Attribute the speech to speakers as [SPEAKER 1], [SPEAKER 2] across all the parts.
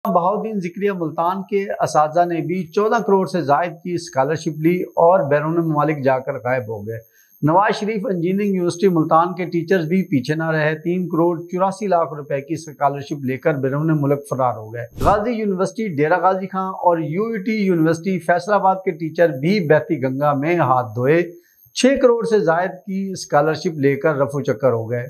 [SPEAKER 1] बहाउद्दीन ज़िक्रिया मुल्तान के असातिज़ा ने भी 14 करोड़ से ज़ायद की स्कॉलरशिप ली और बैरून ममालिक जाकर गायब हो गए। नवाज शरीफ इंजीनियरिंग यूनिवर्सिटी मुल्तान के टीचर्स भी पीछे न रहे। 3 करोड़ 84 लाख रुपए की स्कॉलरशिप लेकर बैरून मुल्क फरार हो गए। गाजी यूनिवर्सिटी डेरा गाजी खां और यूईटी यूनिवर्सिटी फैसलाबाद के टीचर भी बहती गंगा में हाथ धोए। 6 करोड़ से ज़ायद की स्कॉलरशिप लेकर रफू चक्कर हो गए।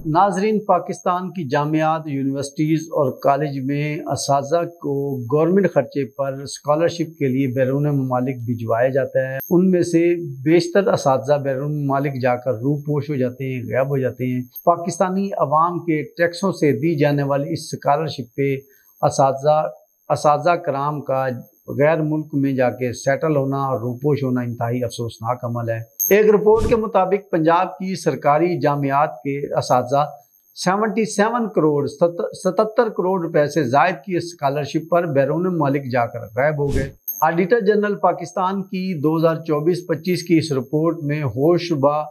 [SPEAKER 1] नाजरीन, पाकिस्तान की जामियात, यूनिवर्सिटीज़ और कॉलेज में असातिज़ा को गवर्नमेंट खर्चे पर स्कॉलरशिप के लिए बैरून ममालिक भिजवाया जाता है। उनमें से बेशतर असातिज़ा बैरून ममालिक जाकर रूपोश हो जाते हैं, गायब हो जाते हैं। पाकिस्तानी अवाम के टैक्सों से दी जाने वाली इस स्कॉलरशिप पे असातिज़ा कराम का गैर मुल्क में जाके सेटल होना और रूपोश होना इंतहाई अफसोसनाक अमल है। एक रिपोर्ट के मुताबिक पंजाब की सरकारी जामियात के असातिज़ा 77 करोड़ रुपए से जायद की स्कॉलरशिप पर बैरून ममालिक जाकर गायब हो गए। ऑडिटर जनरल पाकिस्तान की 2024-25 की इस रिपोर्ट में होशरुबा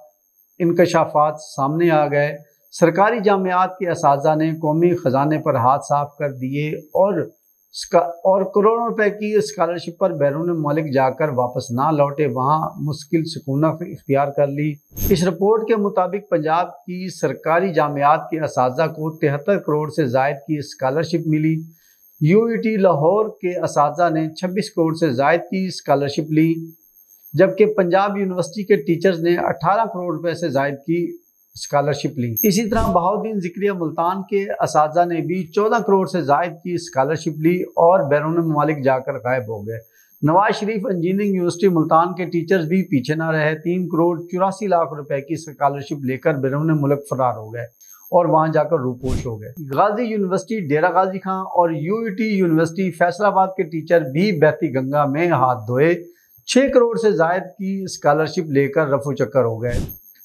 [SPEAKER 1] इंकशाफात सामने आ गए। सरकारी जामियात के असातिज़ा ने कौमी ख़जाने पर हाथ साफ कर दिए और करोड़ों रुपए की स्कॉलरशिप पर बैरून ममालिक जाकर वापस ना लौटे, वहाँ मुश्किल सुकूनत इख्तियार कर ली। इस रिपोर्ट के मुताबिक पंजाब की सरकारी जामियात के असातिज़ा को 73 करोड़ से ज़ायद की स्कॉलरशिप मिली। यूईटी लाहौर के असातिज़ा ने 26 करोड़ से ज़ायद की स्कॉलरशिप ली, जबकि पंजाब यूनिवर्सिटी के टीचर्स ने 18 करोड़ रुपए से ज़ायद की स्कॉलरशिप ली। इसी तरह बहाउद्दीन ज़िक्रिया मुल्तान के असातिज़ा ने भी 14 करोड़ से ज़ायद की स्कॉलरशिप ली और बैरून ममालिक जाकर गायब हो गए। नवाज शरीफ इंजीनियरिंग यूनिवर्सिटी मुल्तान के टीचर्स भी पीछे न रहे। 3 करोड़ 84 लाख रुपए की स्कॉलरशिप लेकर बैरून मुल्क फरार हो गए और वहां जाकर रूपोश हो गए। गाजी यूनिवर्सिटी डेरा गाजी खां और यूईटी यूनिवर्सिटी फैसलाबाद के टीचर भी बहती गंगा में हाथ धोए। 6 करोड़ से ज़ायद की स्कॉलरशिप लेकर रफू चक्कर हो गए।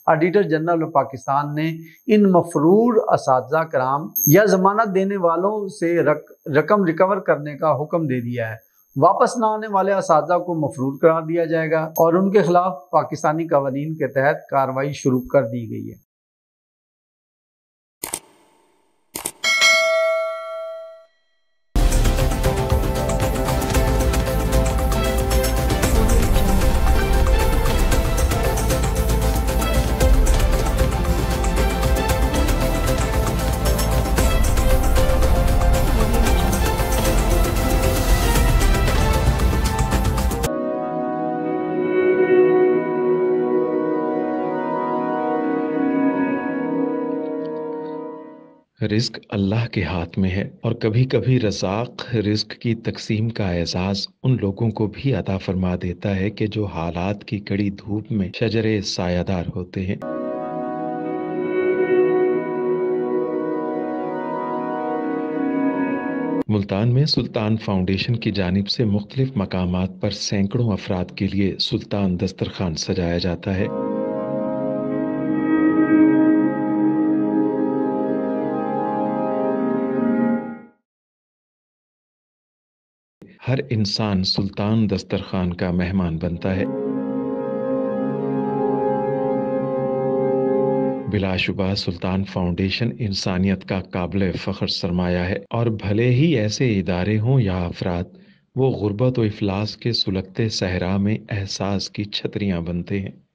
[SPEAKER 1] ऑडिटर जनरल पाकिस्तान ने इन मफरूर असातिज़ा कराम या जमानत देने वालों से रकम रिकवर करने का हुक्म दे दिया है। वापस न आने वाले असातिज़ा को मफरूर करार दिया जाएगा और उनके खिलाफ पाकिस्तानी कानून के तहत कार्रवाई शुरू कर दी गई है।
[SPEAKER 2] रिज़्क अल्लाह के हाथ में है और कभी कभी रज़ाक़ रिज़्क की तकसीम का एहसास उन लोगों को भी अता फरमा देता है कि जो हालात की कड़ी धूप में शजरे सायादार होते हैं। मुल्तान में सुल्तान फाउंडेशन की जानिब से मुख्तलिफ मकामात पर सैकड़ों अफराद के लिए सुल्तान दस्तरखान सजाया जाता है। हर इंसान सुल्तान दस्तरखान का मेहमान बनता है। बिलाशुबा सुल्तान फाउंडेशन इंसानियत का काबिल फ़ख्र सरमाया है और भले ही ऐसे इदारे हों या अफराद, वो गुर्बत व इफलास के सुलगते सहरा में एहसास की छतरियाँ बनते हैं।